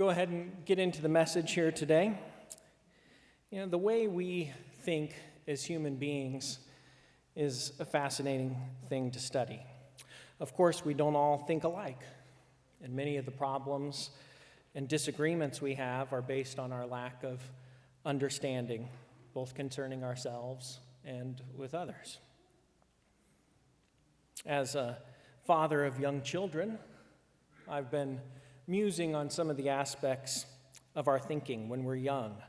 go ahead and get into the message here today. The way we think as human beings is a fascinating thing to study. Of course, we don't all think alike, and many of the problems and disagreements we have are based on our lack of understanding, both concerning ourselves and with others. As a father of young children, I've been musing on some of the aspects of our thinking when we're young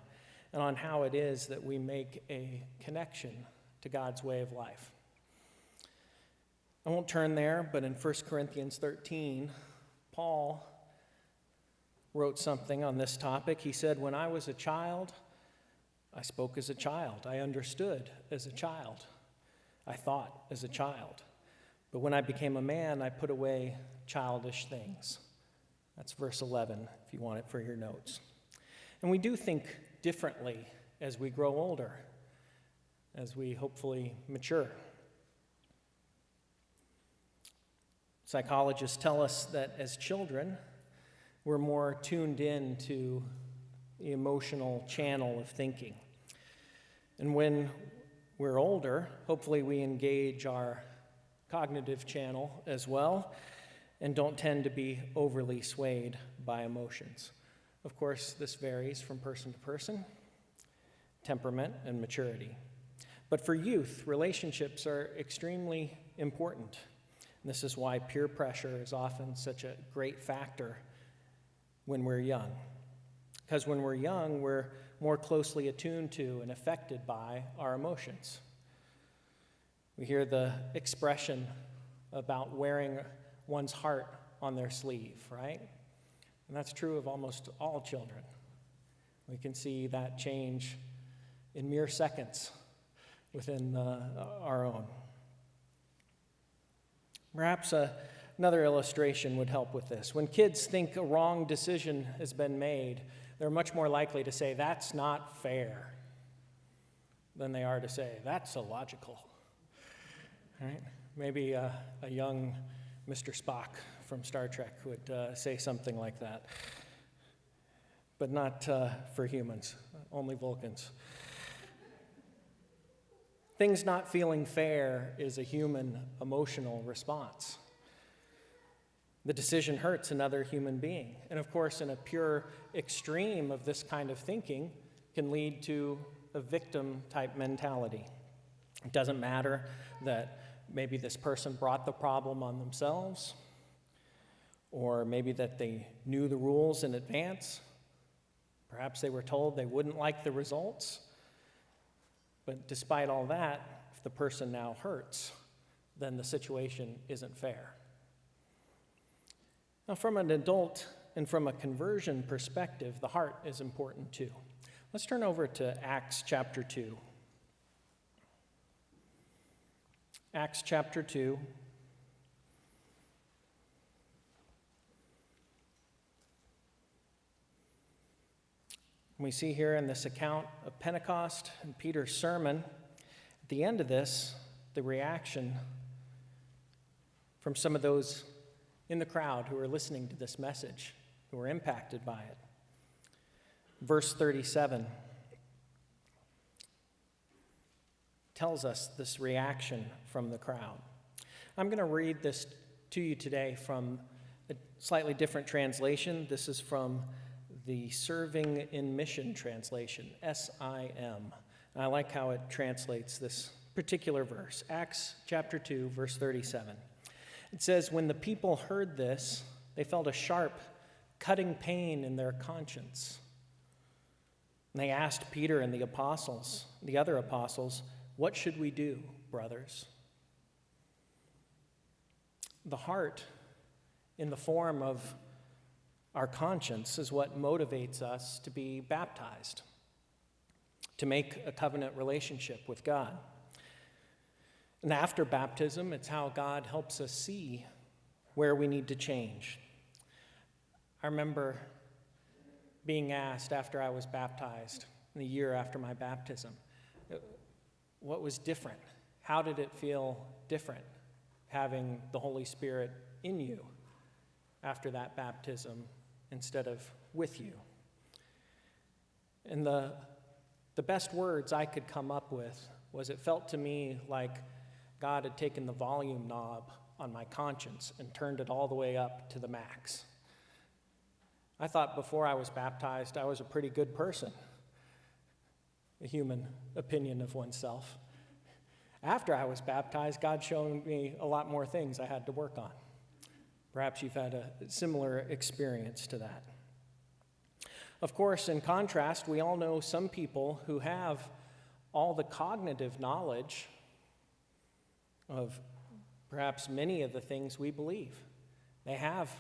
and on how it is that we make a connection to God's way of life. I won't turn there, but in 1 Corinthians 13, Paul wrote something on this topic. He said, "When I was a child, I spoke as a child. I understood as a child. I thought as a child. But when I became a man, I put away childish things." That's verse 11, if you want it for your notes. And we do think differently as we grow older, as we hopefully mature. Psychologists tell us that as children, we're more tuned in to the emotional channel of thinking. And when we're older, hopefully we engage our cognitive channel as well and don't tend to be overly swayed by emotions. Of course, this varies from person to person, temperament and maturity. But for youth, relationships are extremely important. And this is why peer pressure is often such a great factor when we're young. Because when we're young, we're more closely attuned to and affected by our emotions. We hear the expression about wearing one's heart on their sleeve, right? And that's true of almost all children. We can see that change in mere seconds within our own. Perhaps another illustration would help with this. When kids think a wrong decision has been made, they're much more likely to say, "That's not fair," than they are to say, "That's illogical." Right? Maybe a young Mr. Spock from Star Trek would say something like that. But not for humans, only Vulcans. Things not feeling fair is a human emotional response. The decision hurts another human being. And of course, in a pure extreme of this kind of thinking can lead to a victim-type mentality. It doesn't matter that maybe this person brought the problem on themselves, or maybe that they knew the rules in advance. Perhaps they were told they wouldn't like the results. But despite all that, if the person now hurts, then the situation isn't fair. Now, from an adult and from a conversion perspective, the heart is important too. Let's turn over to Acts chapter 2. Acts chapter 2. We see here in this account of Pentecost and Peter's sermon, at the end of this, the reaction from some of those in the crowd who are listening to this message, who were impacted by it. Verse 37 tells us this reaction from the crowd. I'm going to read this to you today from a slightly different translation. This is from the Serving in Mission translation, SIM. And I like how it translates this particular verse. Acts chapter 2, verse 37. It says, "When the people heard this, they felt a sharp, cutting pain in their conscience. And they asked Peter and the other apostles, 'What should we do, brothers?'" The heart, in the form of our conscience, is what motivates us to be baptized, to make a covenant relationship with God. And after baptism, it's how God helps us see where we need to change. I remember being asked after I was baptized, in the year after my baptism, what was different? How did it feel different having the Holy Spirit in you after that baptism instead of with you. And the best words I could come up with was it felt to me like God had taken the volume knob on my conscience and turned it all the way up to the max. I thought before I was baptized I was a pretty good person, a human opinion of oneself. After I was baptized, God showed me a lot more things I had to work on. Perhaps you've had a similar experience to that. Of course, in contrast, we all know some people who have all the cognitive knowledge of perhaps many of the things we believe. They have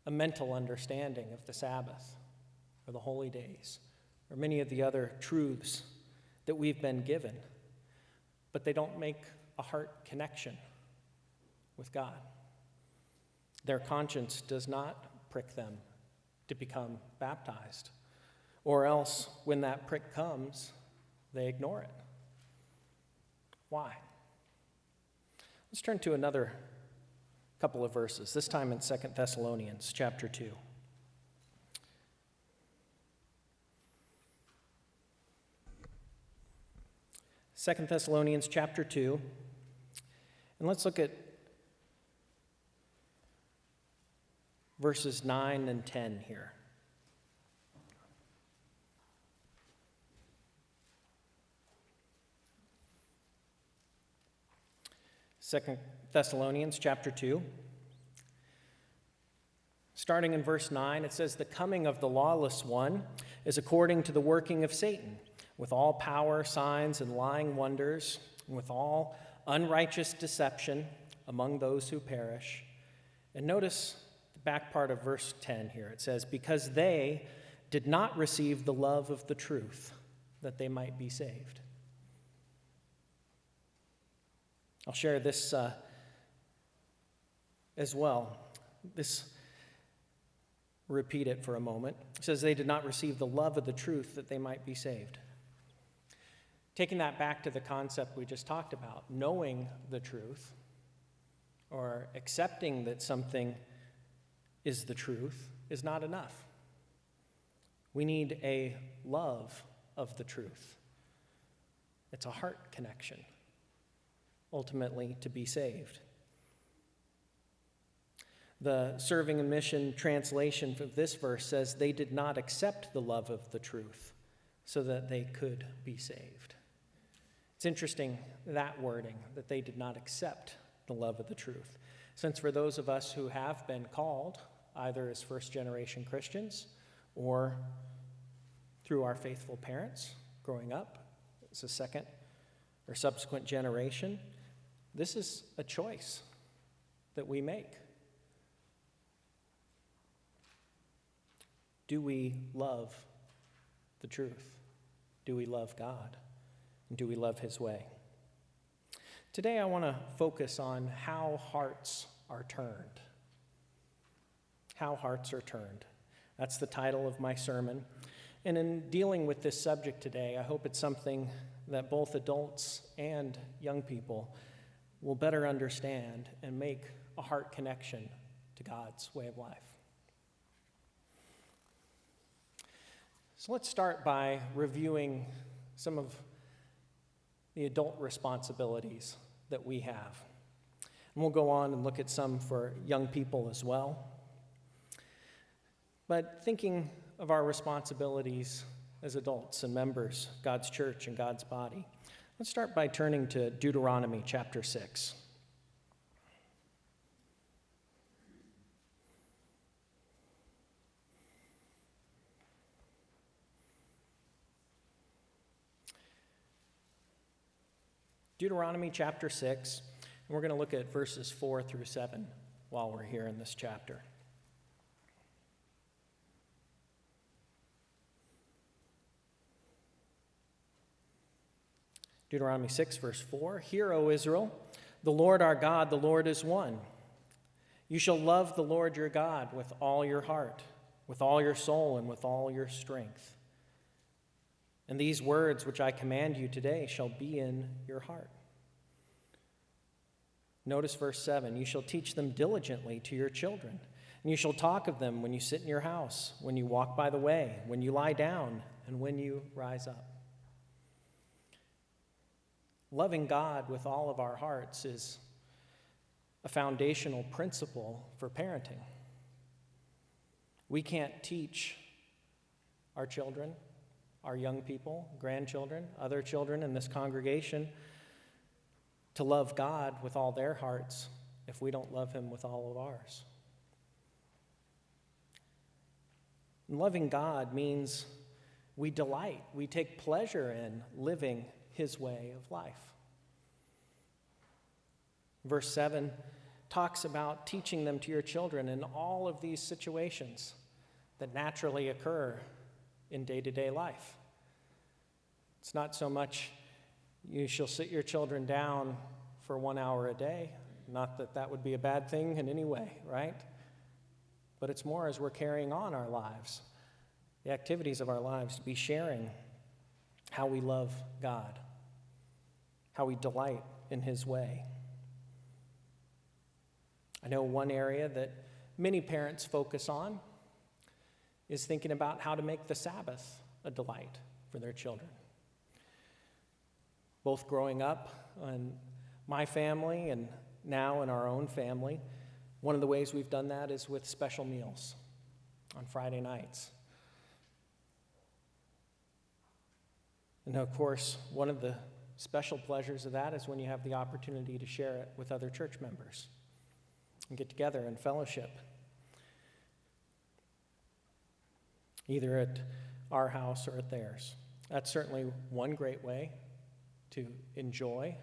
a mental understanding of the Sabbath or the holy days or many of the other truths that we've been given, but they don't make a heart connection with God. Their conscience does not prick them to become baptized, or else when that prick comes, they ignore it. Why? Let's turn to another couple of verses, this time in 2 Thessalonians Chapter 2. Second Thessalonians Chapter 2, and let's look at verses 9 and 10 here. Second Thessalonians Chapter 2, starting in verse 9, it says, "The coming of the lawless one is according to the working of Satan, with all power, signs, and lying wonders, and with all unrighteous deception among those who perish." And notice the back part of verse 10 here. It says, "Because they did not receive the love of the truth, that they might be saved." I'll share this as well. Repeat it for a moment. It says they did not receive the love of the truth that they might be saved. Taking that back to the concept we just talked about, knowing the truth or accepting that something is the truth is not enough. We need a love of the truth. It's a heart connection, ultimately, to be saved. The Serving and Mission translation of this verse says they did not accept the love of the truth so that they could be saved. It's interesting, that wording, that they did not accept the love of the truth. Since for those of us who have been called, either as first-generation Christians or through our faithful parents growing up as a second or subsequent generation, this is a choice that we make. Do we love the truth? Do we love God? And do we love His way? Today I want to focus on how hearts are turned. How hearts are turned. That's the title of my sermon. And in dealing with this subject today, I hope it's something that both adults and young people will better understand and make a heart connection to God's way of life. So let's start by reviewing some of the adult responsibilities that we have. And we'll go on and look at some for young people as well. But thinking of our responsibilities as adults and members of God's church and God's body, let's start by turning to Deuteronomy Chapter 6. Deuteronomy Chapter 6, and we're going to look at verses 4 through 7 while we're here in this chapter. Deuteronomy 6, verse 4, "Hear, O Israel, the Lord our God, the Lord is one. You shall love the Lord your God with all your heart, with all your soul, and with all your strength. And these words which I command you today shall be in your heart." Notice verse 7, "You shall teach them diligently to your children, And you shall talk of them when you sit in your house, when you walk by the way, when you lie down, and when you rise up. Loving God with all of our hearts is a foundational principle for parenting. We can't teach our children, our young people, grandchildren, other children in this congregation to love God with all their hearts if we don't love him with all of ours. And loving God means we delight, we take pleasure in living his way of life. Verse 7 talks about teaching them to your children in all of these situations that naturally occur in day-to-day life. It's not so much you shall sit your children down for 1 hour a day. Not that that would be a bad thing in any way, right? But it's more as we're carrying on our lives, the activities of our lives, to be sharing how we love God, how we delight in his way. I know one area that many parents focus on is thinking about how to make the Sabbath a delight for their children. Both growing up in my family and now in our own family, one of the ways we've done that is with special meals on Friday nights. And of course, one of the special pleasures of that is when you have the opportunity to share it with other church members and get together and fellowship, either at our house or at theirs. That's certainly one great way to enjoy,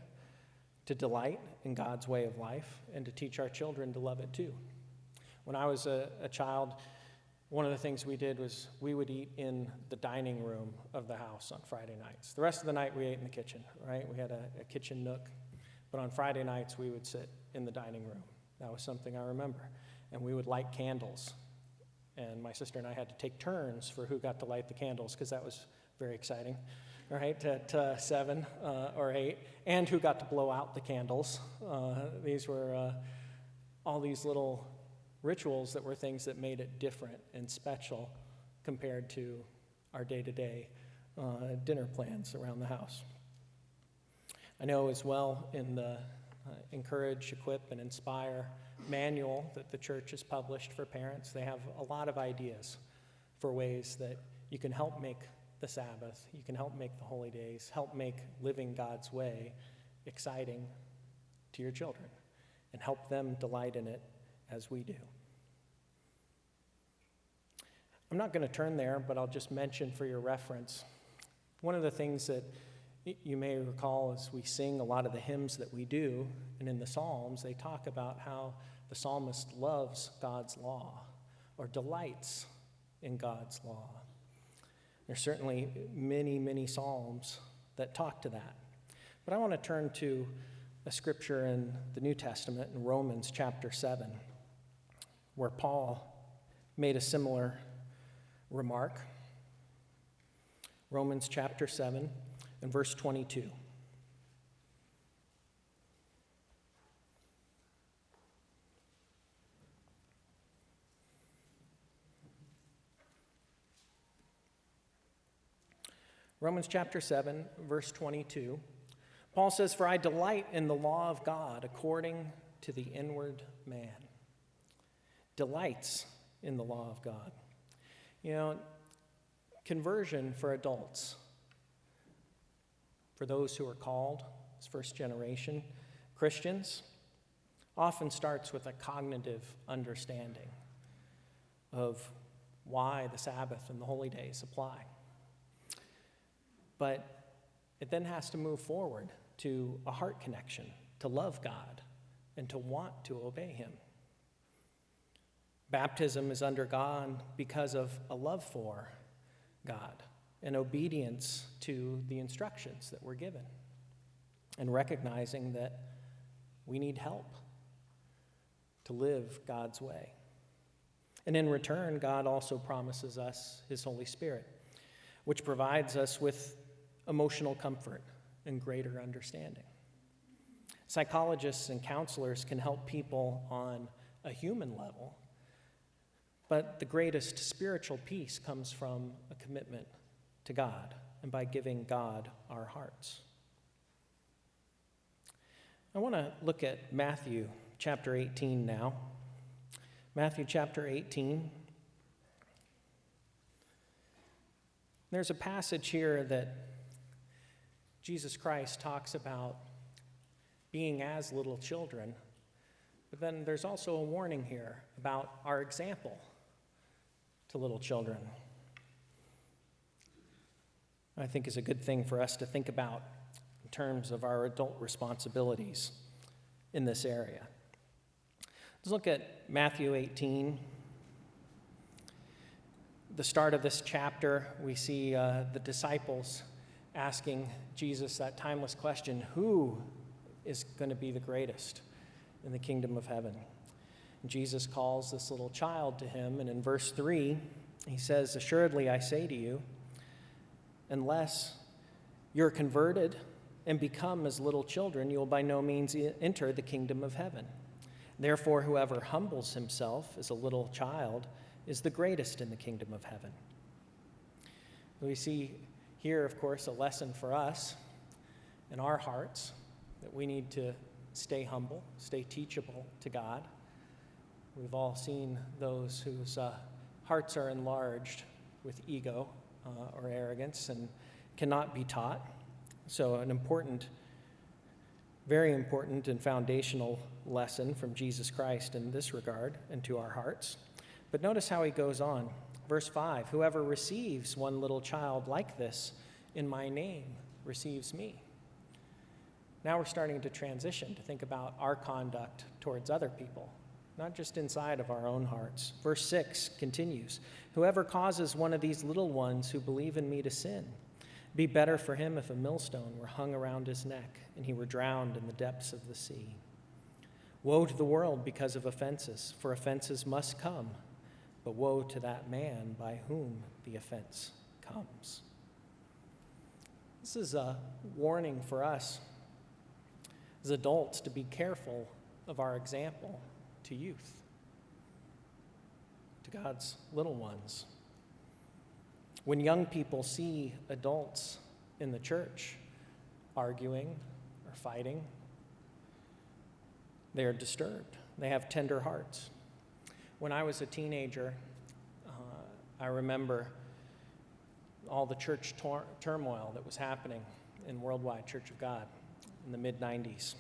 to delight in God's way of life, and to teach our children to love it too. When I was a child, one of the things we did was we would eat in the dining room of the house on Friday nights. The rest of the night we ate in the kitchen, right? We had a kitchen nook. But on Friday nights we would sit in the dining room. That was something I remember. And we would light candles. And my sister and I had to take turns for who got to light the candles, because that was very exciting, right, at 7 or 8, and who got to blow out the candles. These were all these little rituals that were things that made it different and special compared to our day-to-day dinner plans around the house. I know as well in the Encourage, Equip, and Inspire manual that the church has published for parents, they have a lot of ideas for ways that you can help make the Sabbath, you can help make the holy days, help make living God's way exciting to your children, and help them delight in it as we do. I'm not going to turn there, but I'll just mention for your reference, one of the things that you may recall as we sing a lot of the hymns that we do, and in the Psalms, they talk about how the psalmist loves God's law or delights in God's law. There's certainly many, many Psalms that talk to that. But I want to turn to a scripture in the New Testament in Romans Chapter 7, where Paul made a similar remark. Romans Chapter 7 and verse 22. Romans chapter 7, verse 22, Paul says, "For I delight in the law of God according to the inward man." Delights in the law of God. You know, conversion for adults, for those who are called as first generation Christians, often starts with a cognitive understanding of why the Sabbath and the holy days apply. But it then has to move forward to a heart connection, to love God and to want to obey him. Baptism is undergone because of a love for God and obedience to the instructions that we're given, and recognizing that we need help to live God's way. And in return, God also promises us his Holy Spirit, which provides us with emotional comfort and greater understanding. Psychologists and counselors can help people on a human level But the greatest spiritual peace comes from a commitment to God and by giving God our hearts. I want to look at Matthew chapter 18 now. Matthew chapter 18. There's a passage here that Jesus Christ talks about being as little children, but then there's also a warning here about our example to little children. I think is a good thing for us to think about in terms of our adult responsibilities in this area. Let's look at Matthew 18. The start of this chapter, we see the disciples asking Jesus that timeless question, who is going to be the greatest in the kingdom of heaven? And Jesus calls this little child to him, and in verse 3, he says, "Assuredly I say to you, unless you're converted and become as little children, you will by no means enter the kingdom of heaven. Therefore, whoever humbles himself as a little child is the greatest in the kingdom of heaven." We see here, of course, a lesson for us in our hearts that we need to stay humble, stay teachable to God. We've all seen those whose hearts are enlarged with ego or arrogance and cannot be taught. So an important, very important and foundational lesson from Jesus Christ in this regard and to our hearts. But notice how he goes on. Verse 5, "Whoever receives one little child like this in my name receives me." Now we're starting to transition to think about our conduct towards other people, not just inside of our own hearts. Verse 6 continues, "Whoever causes one of these little ones who believe in me to sin, it'd be better for him if a millstone were hung around his neck and he were drowned in the depths of the sea. Woe to the world because of offenses, for offenses must come, but woe to that man by whom the offense comes." This is a warning for us as adults to be careful of our example to youth, to God's little ones. When young people see adults in the church arguing or fighting, they are disturbed. They have tender hearts. When I was a teenager, I remember all the church turmoil that was happening in Worldwide Church of God in the mid-90s.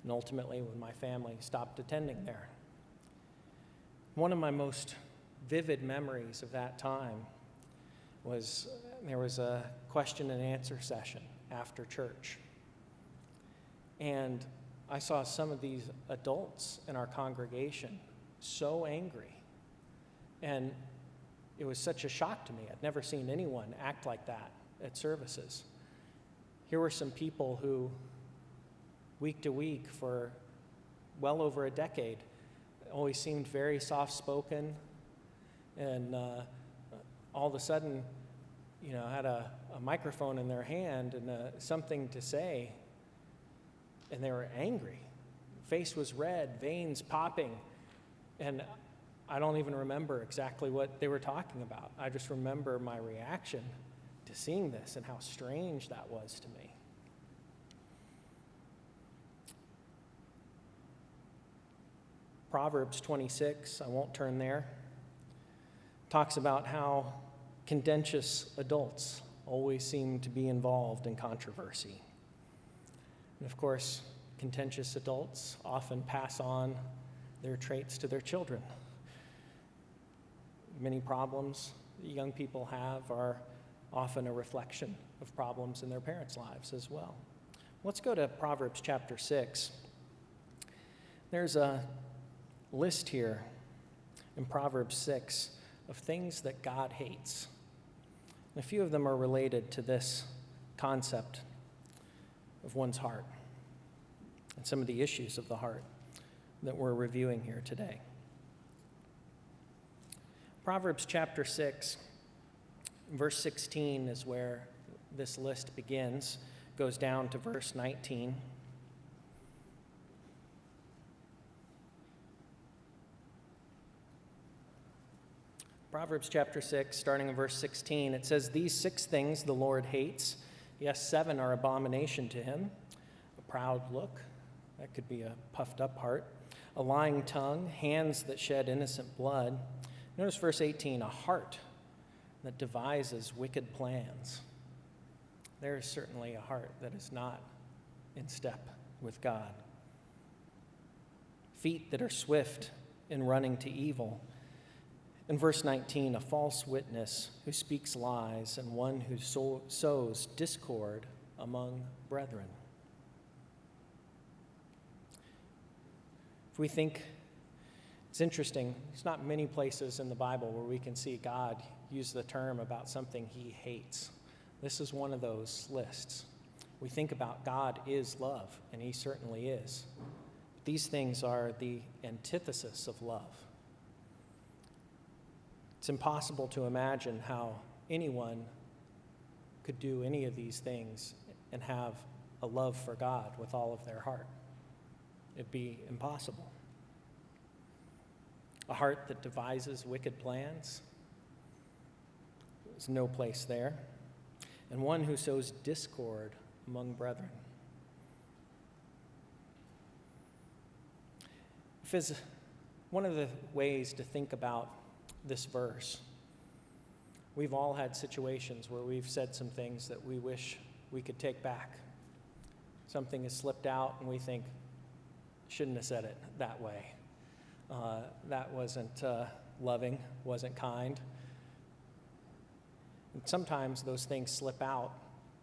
And ultimately, when my family stopped attending there. One of my most vivid memories of that time was there was a question and answer session after church. And I saw some of these adults in our congregation so angry. And it was such a shock to me. I'd never seen anyone act like that at services. Here were some people who, week to week for well over a decade, always seemed very soft-spoken, and all of a sudden, had a microphone in their hand and something to say, and they were angry. Face was red, veins popping, and I don't even remember exactly what they were talking about. I just remember my reaction to seeing this and how strange that was to me. Proverbs 26, I won't turn there, talks about how contentious adults always seem to be involved in controversy. And of course, contentious adults often pass on their traits to their children. Many problems that young people have are often a reflection of problems in their parents' lives as well. Let's go to Proverbs Chapter 6. There's a list here in Proverbs 6 of things that God hates. And a few of them are related to this concept of one's heart and some of the issues of the heart that we're reviewing here today. Proverbs chapter 6, verse 16 is where this list begins, goes down to verse 19. Proverbs Chapter 6, starting in verse 16, it says, "These 6 things the Lord hates. Yes, 7 are abomination to him. A proud look," that could be a puffed up heart, "a lying tongue, hands that shed innocent blood." Notice verse 18, "a heart that devises wicked plans." There is certainly a heart that is not in step with God. "Feet that are swift in running to evil." In verse 19, "a false witness who speaks lies, and one who sows discord among brethren." If we think, it's interesting, there's not many places in the Bible where we can see God use the term about something he hates. This is one of those lists. We think about God is love, and he certainly is. These things are the antithesis of love. It's impossible to imagine how anyone could do any of these things and have a love for God with all of their heart. It'd be impossible. A heart that devises wicked plans, there's no place there. And one who sows discord among brethren. One of the ways to think about this verse, we've all had situations where we've said some things that we wish we could take back. Something has slipped out and we think, shouldn't have said it that way. That wasn't loving, wasn't kind. And sometimes those things slip out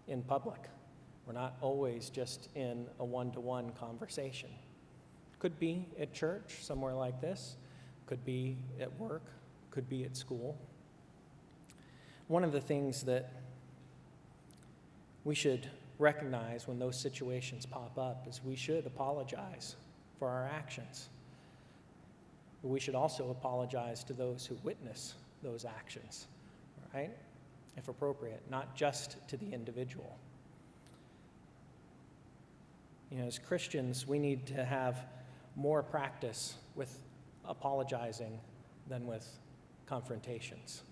in public. We're not always just in a one-to-one conversation. Could be at church, somewhere like this. Could be at work. Could be at school. One of the things that we should recognize when those situations pop up is we should apologize for our actions. But we should also apologize to those who witness those actions, right? If appropriate, not just to the individual. You know, as Christians, we need to have more practice with apologizing than with confrontations.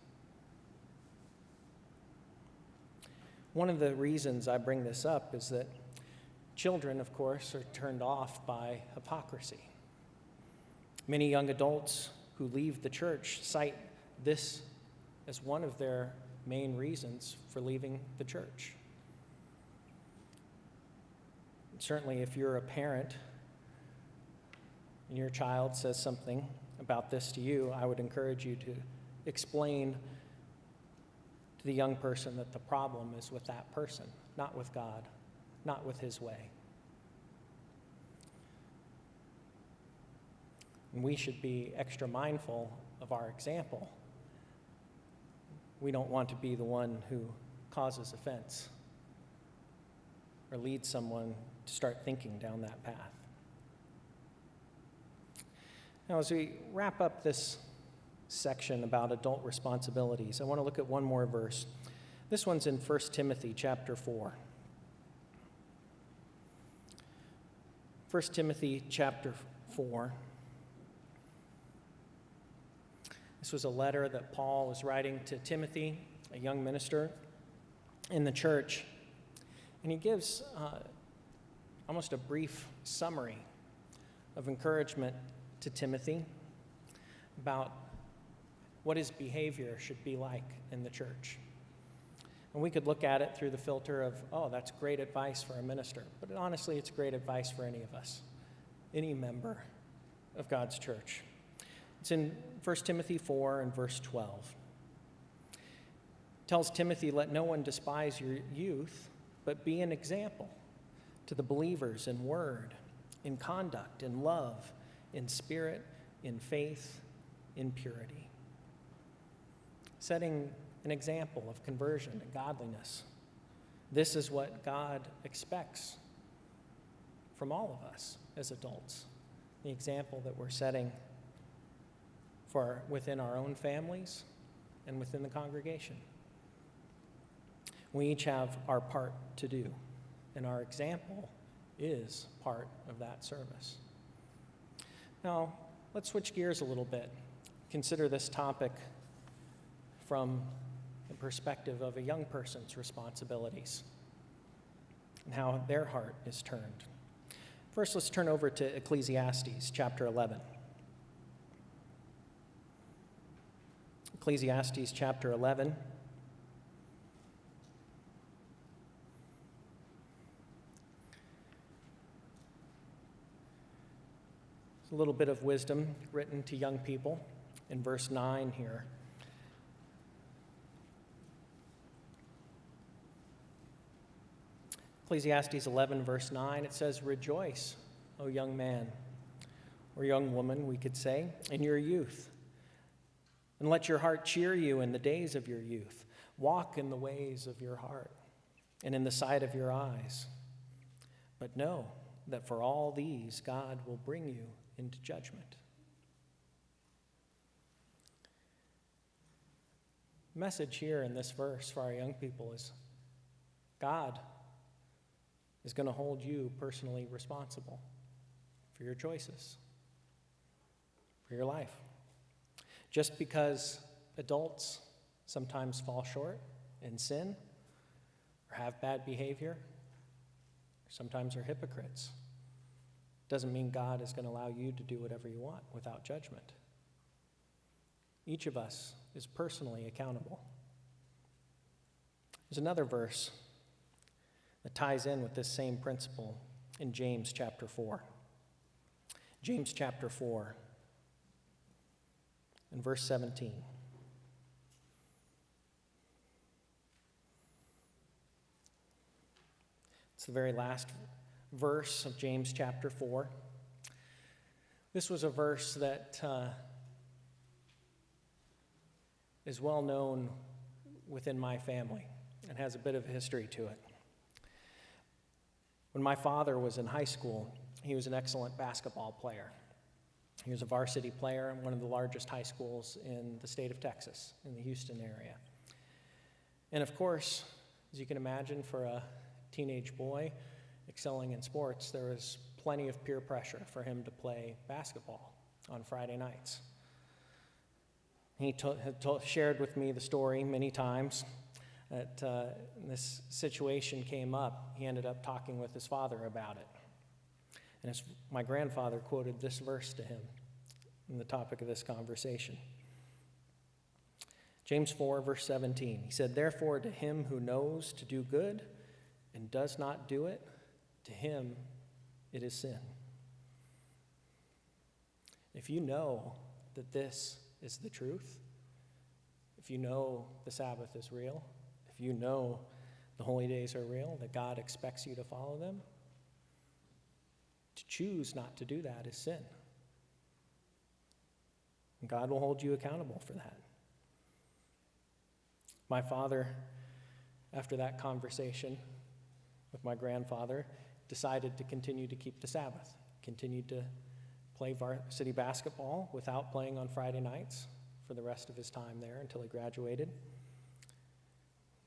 One of the reasons I bring this up is that children, of course, are turned off by hypocrisy. Many young adults who leave the church cite this as one of their main reasons for leaving the church. Certainly, if you're a parent and your child says something about this to you, I would encourage you to explain to the young person that the problem is with that person, not with God, not with his way. And we should be extra mindful of our example. We don't want to be the one who causes offense or leads someone to start thinking down that path. Now, as we wrap up this section about adult responsibilities, I want to look at one more verse. This one's in 1 Timothy Chapter 4. 1 Timothy Chapter 4. This was a letter that Paul was writing to Timothy, a young minister in the church. And he gives almost a brief summary of encouragement to Timothy about what his behavior should be like in the church. And we could look at it through the filter of, oh, that's great advice for a minister. But honestly, it's great advice for any of us, any member of God's church. It's in 1 Timothy 4 and verse 12. It tells Timothy, "Let no one despise your youth, but be an example to the believers in word, in conduct, in love, in spirit, in faith, in purity." Setting an example of conversion and godliness. This is what God expects from all of us as adults. The example that we're setting for within our own families and within the congregation. We each have our part to do, and our example is part of that service. Now, let's switch gears a little bit. Consider this topic from the perspective of a young person's responsibilities and how their heart is turned. First, let's turn over to Ecclesiastes Chapter 11. Ecclesiastes Chapter 11. It's a little bit of wisdom written to young people in verse 9 here. Ecclesiastes 11, verse 9, it says, "Rejoice, O young man," or young woman, we could say, "in your youth. And let your heart cheer you in the days of your youth. Walk in the ways of your heart and in the sight of your eyes. But know that for all these God will bring you into judgment." The message here in this verse for our young people is God is going to hold you personally responsible for your choices, for your life. Just because adults sometimes fall short and sin or have bad behavior, or sometimes are hypocrites, doesn't mean God is going to allow you to do whatever you want without judgment. Each of us is personally accountable. There's another verse that ties in with this same principle in James chapter 4. James chapter 4 and verse 17. It's the very last verse of James chapter 4. This was a verse that is well known within my family and has a bit of a history to it. When my father was in high school, he was an excellent basketball player. He was a varsity player in one of the largest high schools in the state of Texas, in the Houston area. And of course, as you can imagine, for a teenage boy excelling in sports, there was plenty of peer pressure for him to play basketball on Friday nights. He shared with me the story many times that this situation came up. He ended up talking with his father about it. And my grandfather quoted this verse to him in the topic of this conversation. James 4, verse 17. He said, "Therefore, to him who knows to do good and does not do it, to him it is sin." If you know that this is the truth, if you know the Sabbath is real, if you know the holy days are real, that God expects you to follow them, to choose not to do that is sin. And God will hold you accountable for that. My father, after that conversation with my grandfather, decided to continue to keep the Sabbath, continued to play varsity basketball without playing on Friday nights for the rest of his time there until he graduated.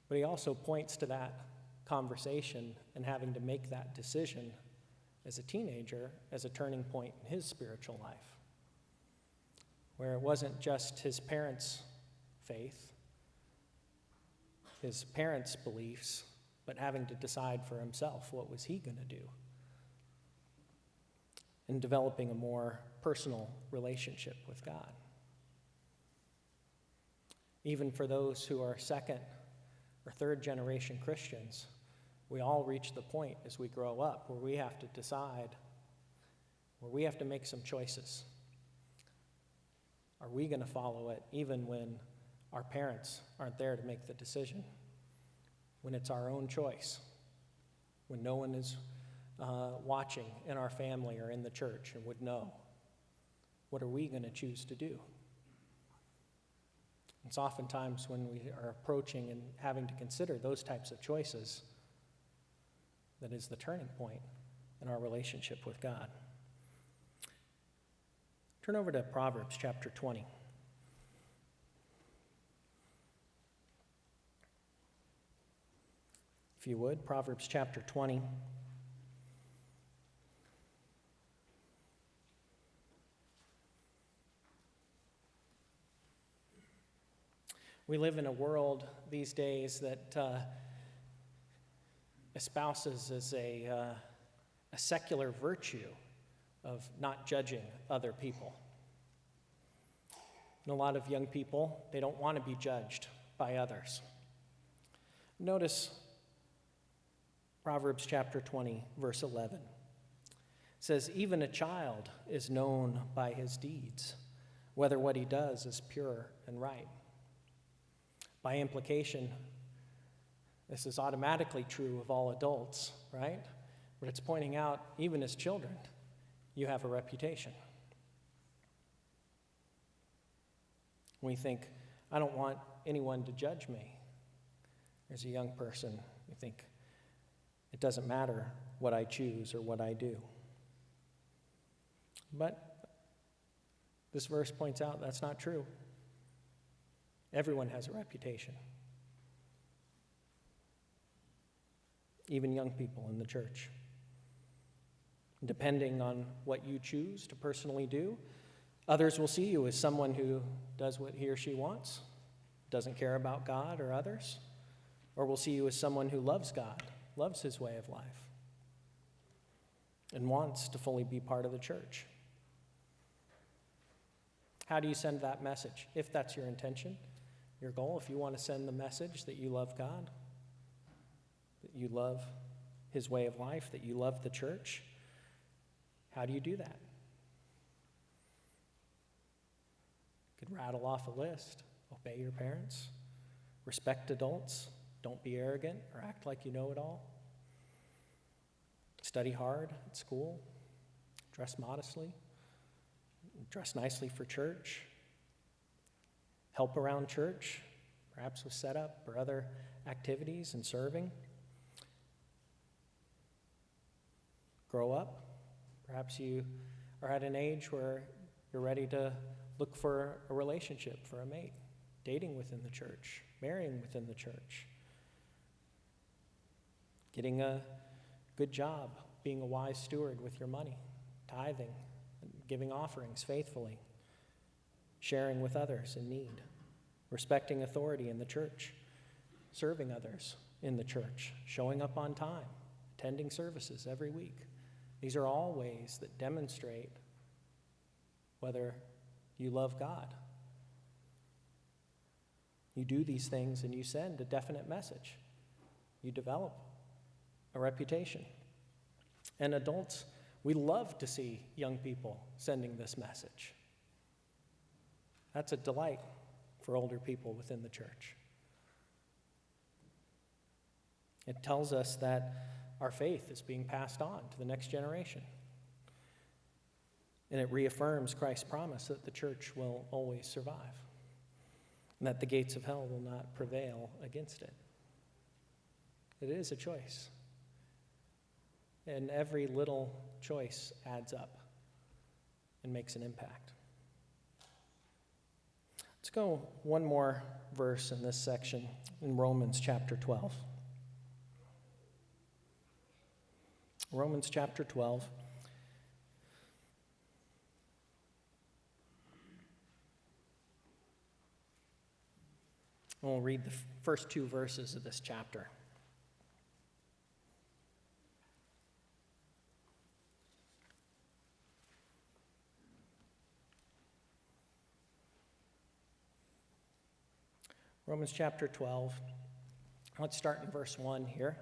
But he also points to that conversation and having to make that decision as a teenager as a turning point in his spiritual life, where it wasn't just his parents' faith, his parents' beliefs, but having to decide for himself what was he going to do, and developing a more personal relationship with God. Even for those who are second or third generation Christians, we all reach the point as we grow up where we have to decide, where we have to make some choices. Are we going to follow it even when our parents aren't there to make the decision? When it's our own choice? When no one is watching in our family or in the church and would know? What are we going to choose to do? It's oftentimes when we are approaching and having to consider those types of choices that is the turning point in our relationship with God. Turn over to Proverbs Chapter 20. If you would, Proverbs Chapter 20. We live in a world these days that espouses as a secular virtue of not judging other people. And a lot of young people, they don't want to be judged by others. Notice Proverbs Chapter 20, verse 11. It says, "Even a child is known by his deeds, whether what he does is pure and right." By implication, this is automatically true of all adults, right? But it's pointing out, even as children, you have a reputation. We think, I don't want anyone to judge me. As a young person, you think, it doesn't matter what I choose or what I do. But this verse points out that's not true. Everyone has a reputation. Even young people in the church. Depending on what you choose to personally do, others will see you as someone who does what he or she wants, doesn't care about God or others, or will see you as someone who loves God, loves his way of life, and wants to fully be part of the church. How do you send that message? If that's your intention, your goal, if you want to send the message that you love God, that you love his way of life, that you love the church, how do you do that? You could rattle off a list. Obey your parents, respect adults, don't be arrogant or act like you know it all, study hard at school, dress modestly, dress nicely for church, help around church, perhaps with setup or other activities and serving. Grow up. Perhaps you are at an age where you're ready to look for a relationship, for a mate, dating within the church, marrying within the church, getting a good job, being a wise steward with your money, tithing, giving offerings faithfully, sharing with others in need, respecting authority in the church, serving others in the church, showing up on time, attending services every week. These are all ways that demonstrate whether you love God. You do these things and you send a definite message. You develop a reputation. And adults, we love to see young people sending this message. That's a delight for older people within the church. It tells us that our faith is being passed on to the next generation. And it reaffirms Christ's promise that the church will always survive, and that the gates of hell will not prevail against it. It is a choice. And every little choice adds up and makes an impact. Let's go one more verse in this section in Romans chapter 12. Romans chapter 12. And we'll read the first two verses of this chapter. Romans chapter 12. Let's start in verse 1 here.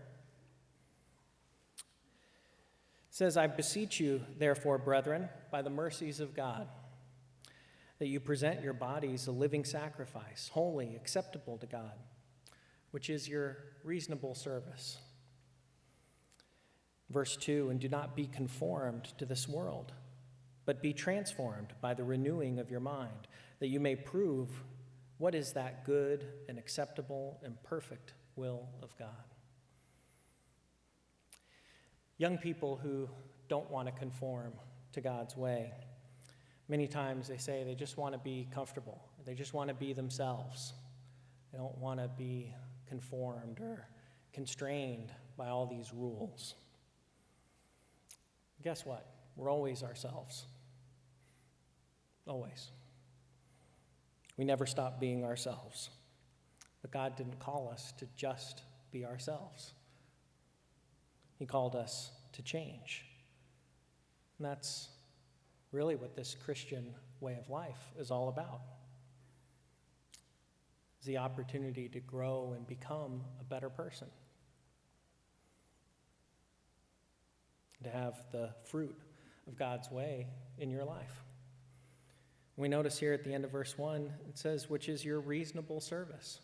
It says, "I beseech you, therefore, brethren, by the mercies of God, that you present your bodies a living sacrifice, holy, acceptable to God, which is your reasonable service." Verse 2, "And do not be conformed to this world, but be transformed by the renewing of your mind, that you may prove what is that good and acceptable and perfect will of God." Young people who don't want to conform to God's way, many times they say they just want to be comfortable. They just want to be themselves. They don't want to be conformed or constrained by all these rules. Guess what? We're always ourselves. Always. We never stop being ourselves. But God didn't call us to just be ourselves. He called us to change. And that's really what this Christian way of life is all about. It's the opportunity to grow and become a better person. To have the fruit of God's way in your life. We notice here at the end of verse 1, it says, which is your reasonable service.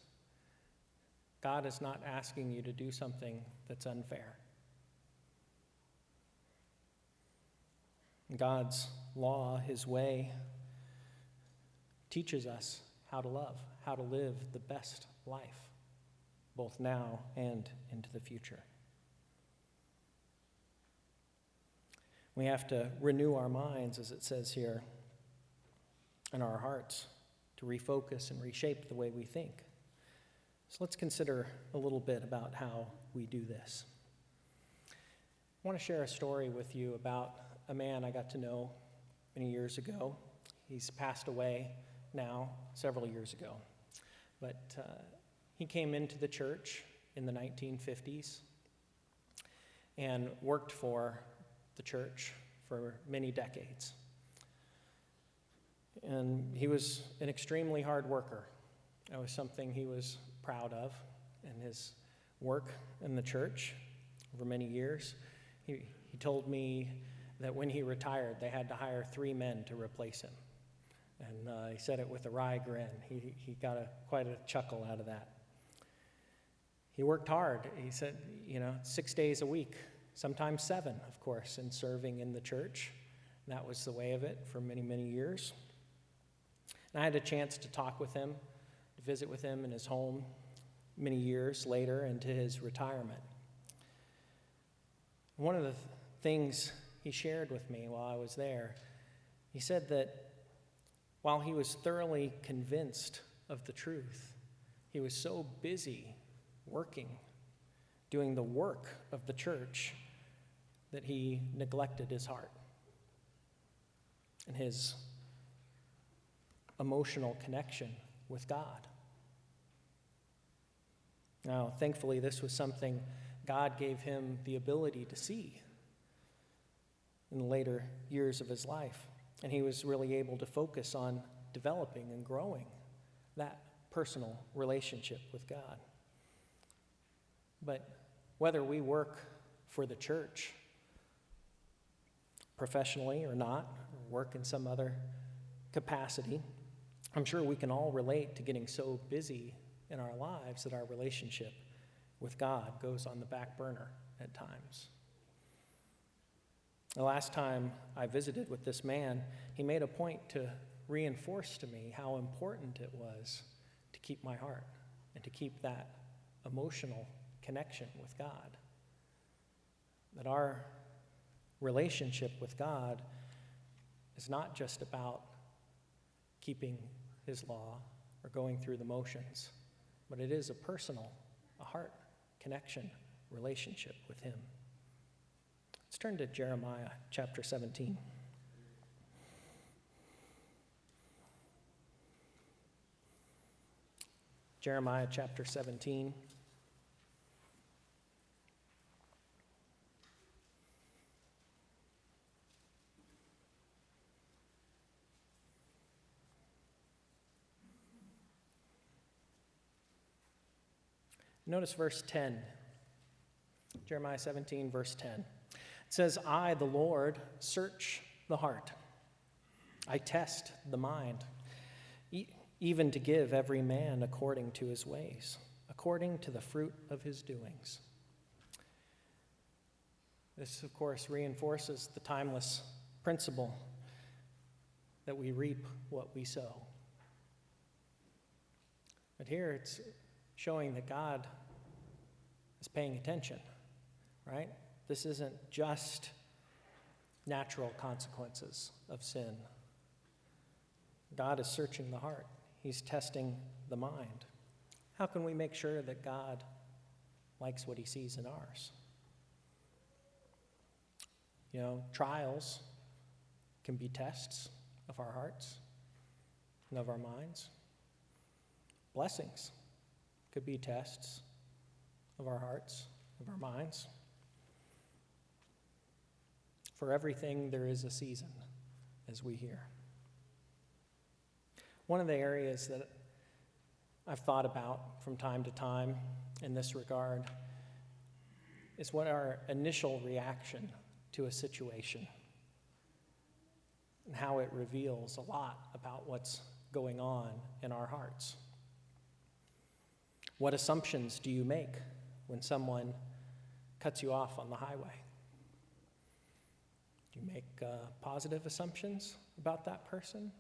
God is not asking you to do something that's unfair. God's law, his way, teaches us how to love, how to live the best life, both now and into the future. We have to renew our minds, as it says here, and our hearts to refocus and reshape the way we think. So let's consider a little bit about how we do this. I want to share a story with you about a man I got to know many years ago. He's passed away now, several years ago. But he came into the church in the 1950s and worked for the church for many decades. And he was an extremely hard worker. That was something he was proud of in his work in the church over many years. He told me that when he retired, they had to hire 3 men to replace him. And he said it with a wry grin. He got quite a chuckle out of that. He worked hard. He said, 6 days a week, sometimes 7, of course, in serving in the church. And that was the way of it for many, many years. And I had a chance to talk with him, to visit with him in his home many years later into his retirement. One of the things he shared with me while I was there, he said that while he was thoroughly convinced of the truth, he was so busy working, doing the work of the church, that he neglected his heart and his emotional connection with God. Now, thankfully, this was something God gave him the ability to see in the later years of his life. And he was really able to focus on developing and growing that personal relationship with God. But whether we work for the church professionally or not, or work in some other capacity, I'm sure we can all relate to getting so busy in our lives that our relationship with God goes on the back burner at times. The last time I visited with this man, he made a point to reinforce to me how important it was to keep my heart and to keep that emotional connection with God. That our relationship with God is not just about keeping his law or going through the motions, but it is a personal, a heart connection relationship with him. Let's turn to Jeremiah chapter 17. Jeremiah chapter 17. Notice verse 10. Jeremiah 17, verse 10. It says, I, the Lord, search the heart. I test the mind, even to give every man according to his ways, according to the fruit of his doings. This, of course, reinforces the timeless principle that we reap what we sow. But here it's showing that God is paying attention, right? This isn't just natural consequences of sin. God is searching the heart. He's testing the mind. How can we make sure that God likes what he sees in ours? Trials can be tests of our hearts and of our minds. Blessings could be tests of our hearts, of our minds. For everything, there is a season, as we hear. One of the areas that I've thought about from time to time in this regard is what our initial reaction to a situation and how it reveals a lot about what's going on in our hearts. What assumptions do you make when someone cuts you off on the highway? Do you make positive assumptions about that person?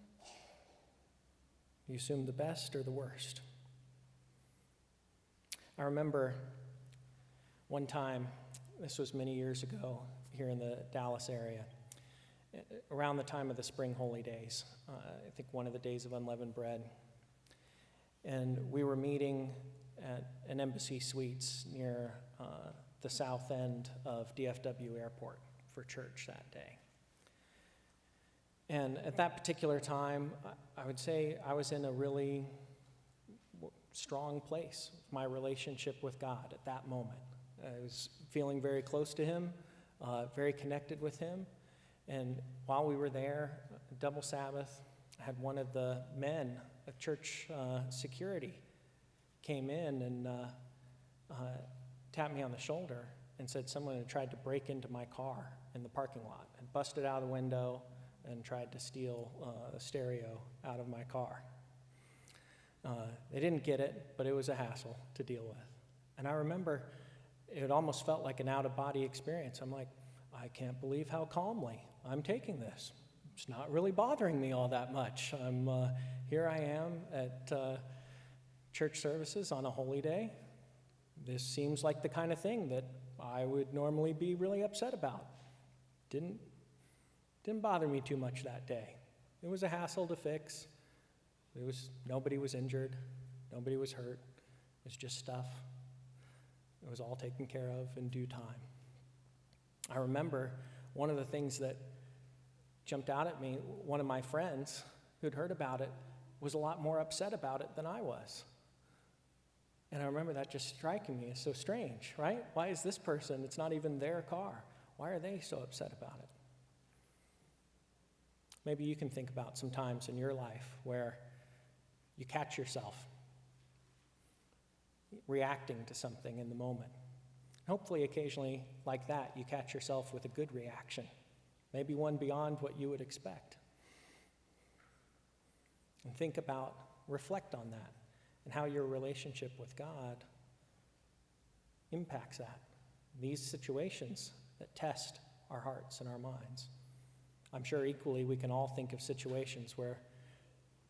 You assume the best or the worst? I remember one time, this was many years ago, here in the Dallas area, around the time of the spring holy days, I think one of the days of unleavened bread. And we were meeting at an Embassy Suites near the south end of DFW Airport for church that day. And at that particular time, I would say I was in a really strong place with my relationship with God at that moment. I was feeling very close to Him, very connected with Him. And while we were there, double Sabbath, I had one of the men of church security came in and tapped me on the shoulder and said someone had tried to break into my car in the parking lot and busted out of the window and tried to steal the stereo out of my car. They didn't get it, but it was a hassle to deal with. And I remember it almost felt like an out-of-body experience. I'm like, I can't believe how calmly I'm taking this. It's not really bothering me all that much. Here I am at church services on a holy day. This seems like the kind of thing that I would normally be really upset about. Didn't bother me too much that day. It was a hassle to fix. Nobody was injured. Nobody was hurt. It was just stuff. It was all taken care of in due time. I remember one of the things that jumped out at me, one of my friends who'd heard about it was a lot more upset about it than I was. And I remember that just striking me as so strange, right? Why is this person, it's not even their car, why are they so upset about it? Maybe you can think about some times in your life where you catch yourself reacting to something in the moment. Hopefully, occasionally, like that, you catch yourself with a good reaction, maybe one beyond what you would expect. And reflect on that, and how your relationship with God impacts that. These situations that test our hearts and our minds. I'm sure equally we can all think of situations where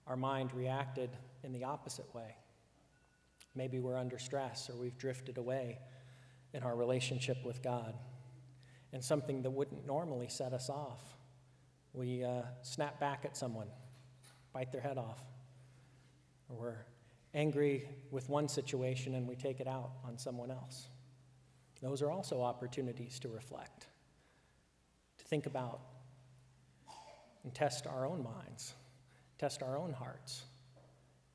our mind reacted in the opposite way. Maybe we're under stress or we've drifted away in our relationship with God. And something that wouldn't normally set us off, we snap back at someone, bite their head off. Or we're angry with one situation and we take it out on someone else. Those are also opportunities to reflect, to think about and test our own minds, test our own hearts.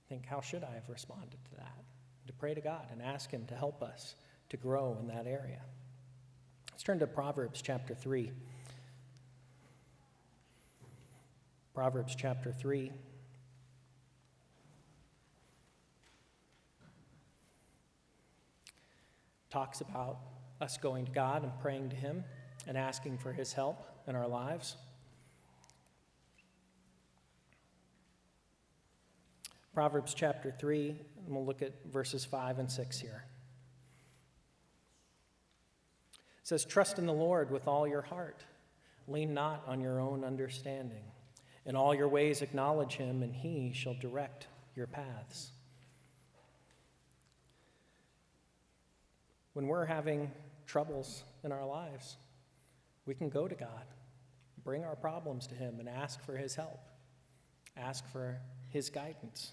Think, how should I have responded to that? To pray to God and ask Him to help us to grow in that area. Let's turn to Proverbs Chapter 3. Proverbs Chapter 3. Talks about us going to God and praying to Him and asking for His help in our lives. Proverbs chapter 3, and we'll look at verses 5 and 6 here. It says, "Trust in the Lord with all your heart. Lean not on your own understanding. In all your ways acknowledge Him, and He shall direct your paths." When we're having troubles in our lives, we can go to God, bring our problems to Him, and ask for His help. Ask for His guidance.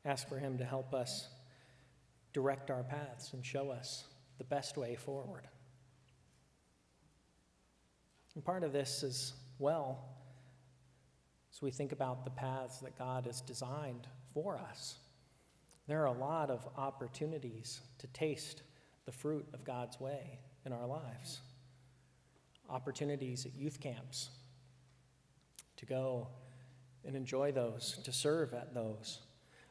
Ask for Him to help us direct our paths and show us the best way forward. And part of this as well, as we think about the paths that God has designed for us, There are a lot of opportunities to taste the fruit of God's way in our lives. Opportunities at youth camps to go and enjoy those, to serve at those.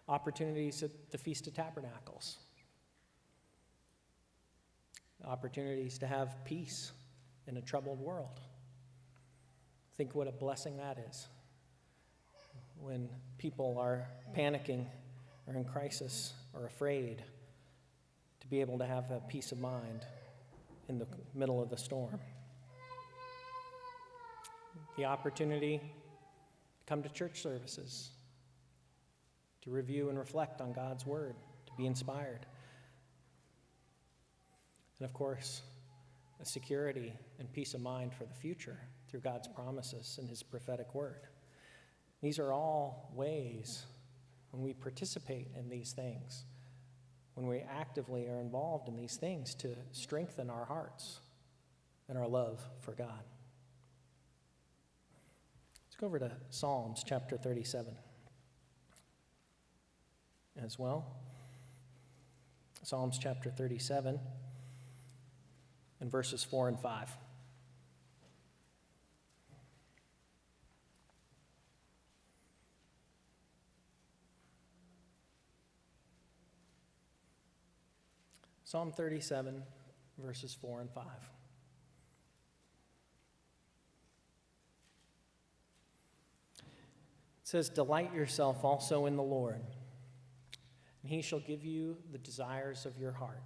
Opportunities at the Feast of Tabernacles. Opportunities to have peace in a troubled world. Think what a blessing that is. When people are panicking or in crisis or afraid, to be able to have a peace of mind in the middle of the storm. The opportunity to come to church services, to review and reflect on God's word, to be inspired. And of course, a security and peace of mind for the future through God's promises and his prophetic word. These are all ways when we participate in these things, when we actively are involved in these things to strengthen our hearts and our love for God. Let's go over to Psalms chapter 37 as well. Psalms chapter 37 and verses 4 and 5. Psalm 37, verses 4 and 5. It says, "Delight yourself also in the Lord, and he shall give you the desires of your heart.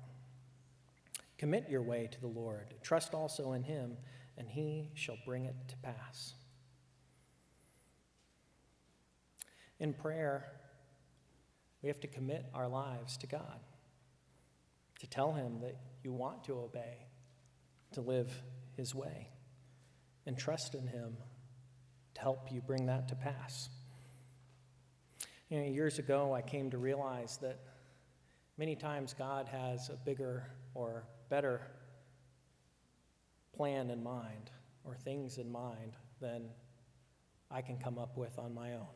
Commit your way to the Lord. Trust also in him, and he shall bring it to pass." In prayer, we have to commit our lives to God, to tell him that you want to obey, to live his way, and trust in him to help you bring that to pass. Years ago, I came to realize that many times God has a bigger or better plan in mind or things in mind than I can come up with on my own,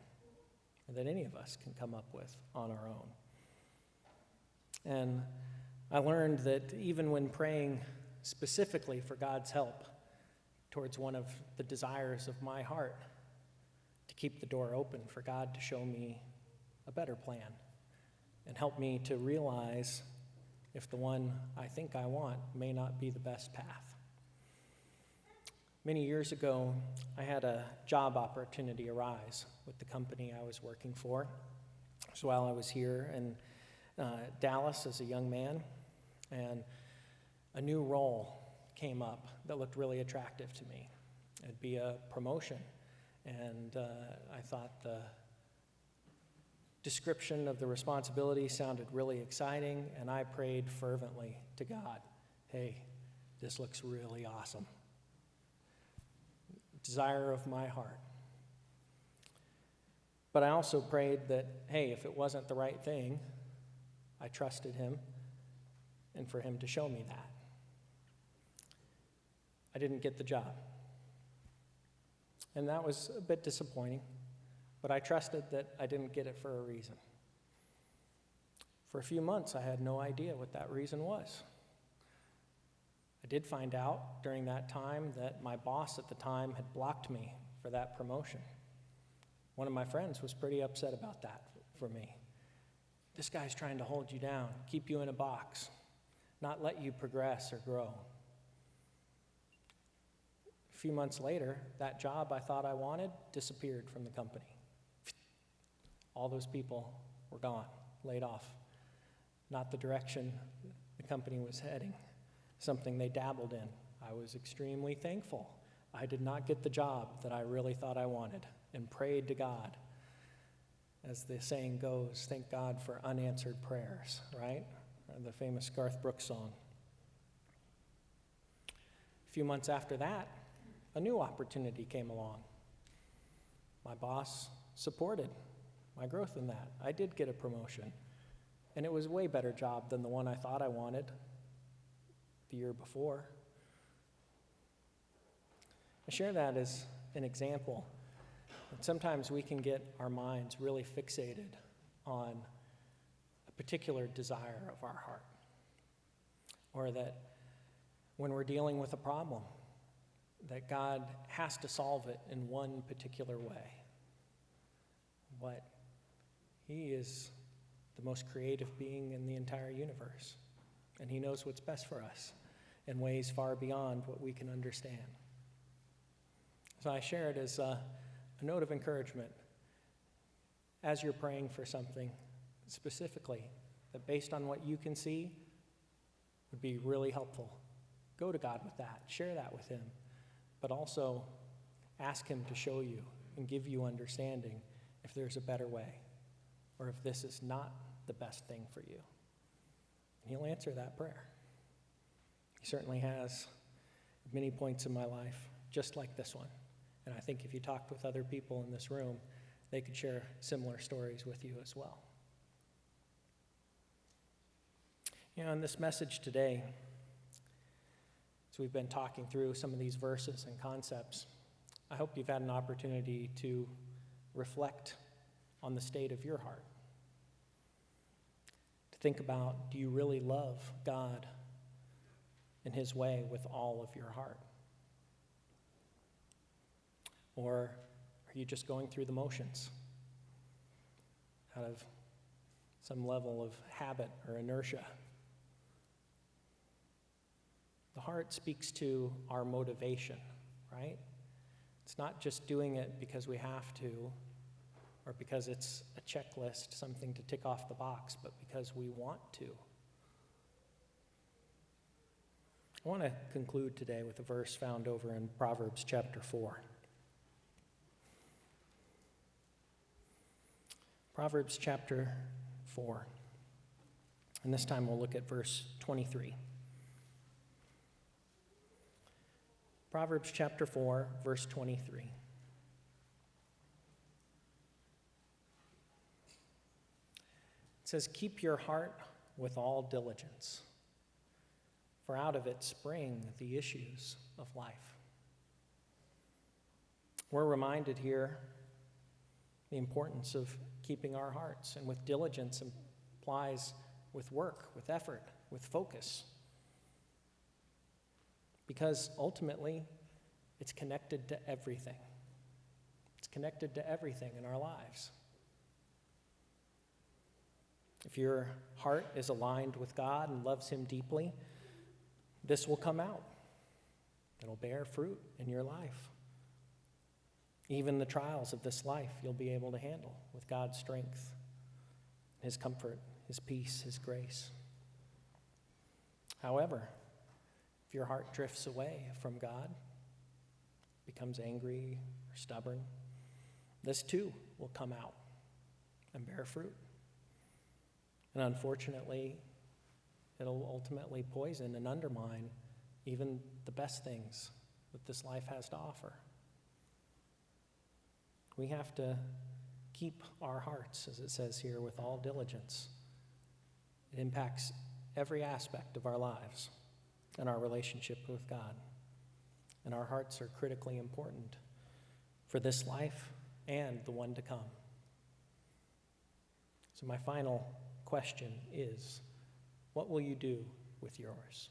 or that any of us can come up with on our own. And I learned that even when praying specifically for God's help towards one of the desires of my heart, to keep the door open for God to show me a better plan and help me to realize if the one I think I want may not be the best path. Many years ago, I had a job opportunity arise with the company I was working for. So while I was here in Dallas as a young man, and a new role came up that looked really attractive to me. It'd be a promotion, and I thought the description of the responsibility sounded really exciting, and I prayed fervently to God, hey, this looks really awesome. Desire of my heart. But I also prayed that, hey, if it wasn't the right thing, I trusted him and for him to show me that. I didn't get the job. And that was a bit disappointing, but I trusted that I didn't get it for a reason. For a few months, I had no idea what that reason was. I did find out during that time that my boss at the time had blocked me for that promotion. One of my friends was pretty upset about that for me. This guy's trying to hold you down, keep you in a box, not let you progress or grow. A few months later, that job I thought I wanted disappeared from the company. All those people were gone, laid off. Not the direction the company was heading, something they dabbled in. I was extremely thankful. I did not get the job that I really thought I wanted and prayed to God. As the saying goes, thank God for unanswered prayers, right? The famous Garth Brooks song. A few months after that, a new opportunity came along. My boss supported my growth in that. I did get a promotion, and it was a way better job than the one I thought I wanted the year before. I share that as an example. Sometimes we can get our minds really fixated on a particular desire of our heart. Or that when we're dealing with a problem, that God has to solve it in one particular way. But He is the most creative being in the entire universe, and He knows what's best for us in ways far beyond what we can understand. So I share it as a note of encouragement as you're praying for something specifically that, based on what you can see, would be really helpful. Go to God with that. Share that with Him. But also ask Him to show you and give you understanding if there's a better way, or if this is not the best thing for you. And He'll answer that prayer. He certainly has at many points in my life, just like this one. And I think if you talked with other people in this room, they could share similar stories with you as well. In this message today, as we've been talking through some of these verses and concepts, I hope you've had an opportunity to reflect on the state of your heart. To think about, do you really love God in His way with all of your heart? Or are you just going through the motions out of some level of habit or inertia? The heart speaks to our motivation, right? It's not just doing it because we have to, or because it's a checklist, something to tick off the box, but because we want to. I want to conclude today with a verse found over in Proverbs Chapter 4. Proverbs Chapter 4. And this time we'll look at verse 23. Proverbs Chapter 4, verse 23. It says, "Keep your heart with all diligence, for out of it spring the issues of life." We're reminded here the importance of keeping our hearts, and with diligence implies with work, with effort, with focus. Because ultimately, it's connected to everything. It's connected to everything in our lives. If your heart is aligned with God and loves Him deeply, this will come out. It'll bear fruit in your life. Even the trials of this life you'll be able to handle with God's strength, His comfort, His peace, His grace. However, if your heart drifts away from God, becomes angry or stubborn, this too will come out and bear fruit. And unfortunately, it'll ultimately poison and undermine even the best things that this life has to offer. We have to keep our hearts, as it says here, with all diligence. It impacts every aspect of our lives and our relationship with God. And our hearts are critically important for this life and the one to come. So my final question is, what will you do with yours?